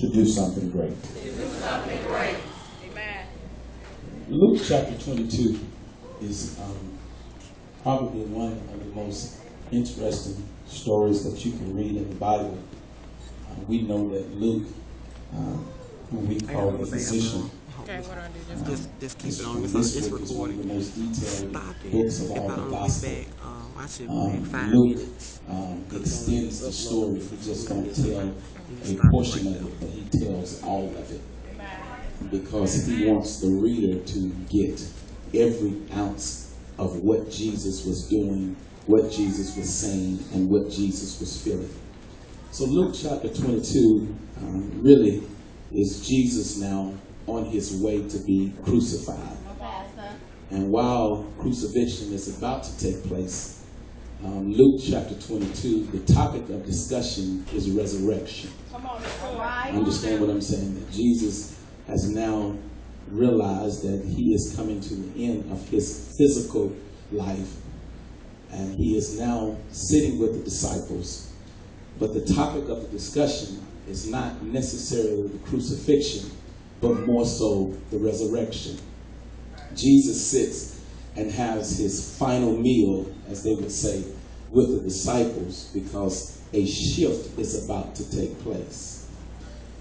to do something great. Amen. Luke chapter 22 is probably one of the most interesting stories that you can read in the Bible. We know that Luke, who we call the physician, Okay, what do I do? Just keep it on. this It's book is one of the recording. most detailed Stop it. books of If all I the don't get gospel. back, I should be back 5 Luke minutes. extends the story. He just don't tell a portion of it, but he tells all of it. Because he wants the reader to get every ounce of what Jesus was doing, what Jesus was saying, and what Jesus was feeling. So Luke chapter 22 really is Jesus now on his way to be crucified. And while crucifixion is about to take place, Luke chapter 22, the topic of discussion is resurrection. Understand what I'm saying? That Jesus has now realized that he is coming to the end of his physical life, and he is now sitting with the disciples. But the topic of the discussion is not necessarily the crucifixion, but more so the resurrection. Jesus sits and has his final meal, as they would say, with the disciples, because a shift is about to take place.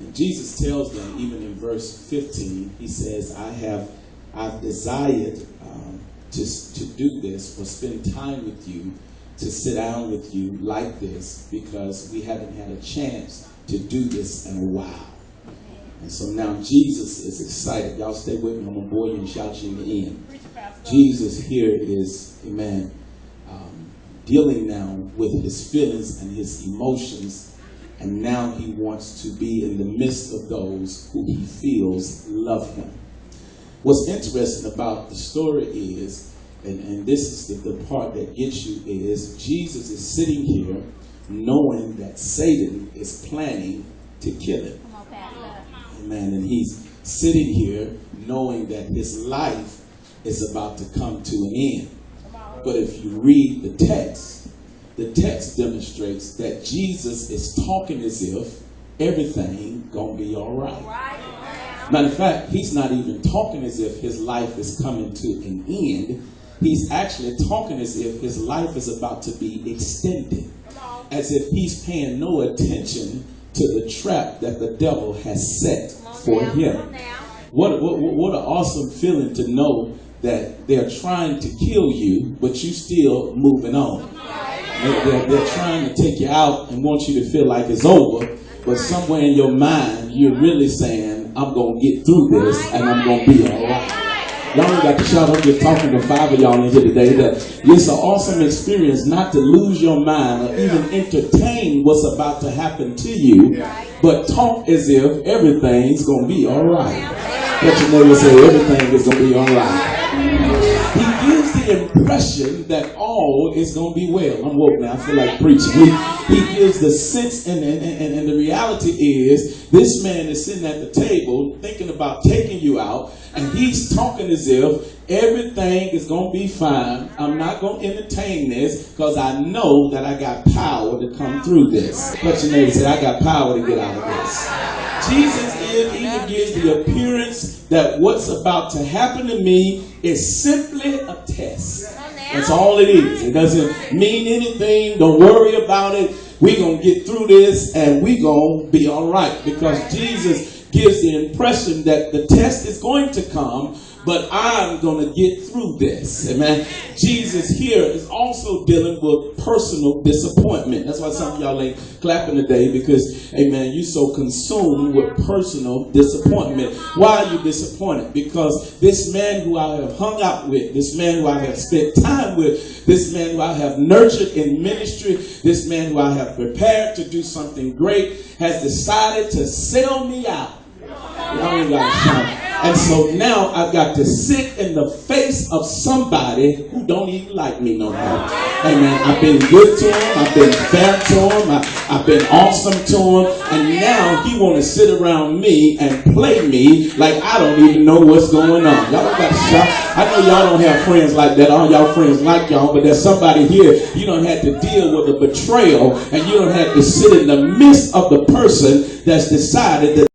And Jesus tells them, even in verse 15, he says, I've desired to do this or spend time with you, to sit down with you like this, because we haven't had a chance to do this in a while. And so now Jesus is excited. Y'all stay with me. I'm going to bore you and shout you in the end. Jesus here is, amen, dealing now with his feelings and his emotions. And now he wants to be in the midst of those who he feels love him. What's interesting about the story is, and this is the part that gets you, is Jesus is sitting here knowing that Satan is planning to kill him. Amen. And he's sitting here knowing that his life is about to come to an end. But if you read the text demonstrates that Jesus is talking as if everything gonna be all right. Matter of fact, he's not even talking as if his life is coming to an end. He's actually talking as if his life is about to be extended. As if he's paying no attention to the trap that the devil has set for him. What an awesome feeling to know that they're trying to kill you, but you still moving on. They're trying to take you out and want you to feel like it's over, but somewhere in your mind, you're really saying, I'm going to get through this and I'm going to be all right. Y'all ain't got to shout. I'm just talking to 5 of y'all in here today that it's an awesome experience not to lose your mind or even entertain what's about to happen to you, but talk as if everything's going to be all right. Let your neighbor say everything is going to be all right. He gives the impression that all is going to be well. I'm woke now. I feel like preaching. He gives the sense, and the reality is this man is sitting at the table thinking about taking you out, and he's talking as if everything is going to be fine. I'm not going to entertain this because I know that I got power to come through this. Let your neighbor say, I got power to get out of this. Jesus even gives the appearance that what's about to happen to me is simply a test. That's all it is. It doesn't mean anything. Don't worry about it. We're going to get through this and we're going to be all right. Because Jesus gives the impression that the test is going to come, but I'm going to get through this. Amen. Jesus here is also dealing with personal disappointment. That's why some of y'all ain't clapping today, because, amen, you're so consumed with personal disappointment. Why are you disappointed? Because this man who I have hung out with, this man who I have spent time with, this man who I have nurtured in ministry, this man who I have prepared to do something great, has decided to sell me out. Y'all ain't got to shout. And so now I've got to sit in the face of somebody who don't even like me no more. Amen. I've been good to him. I've been fair to him. I've been awesome to him. And now he want to sit around me and play me like I don't even know what's going on. Y'all got to shout. I know y'all don't have friends like that. All y'all friends like y'all. But there's somebody here. You don't have to deal with a betrayal. And you don't have to sit in the midst of the person that's decided that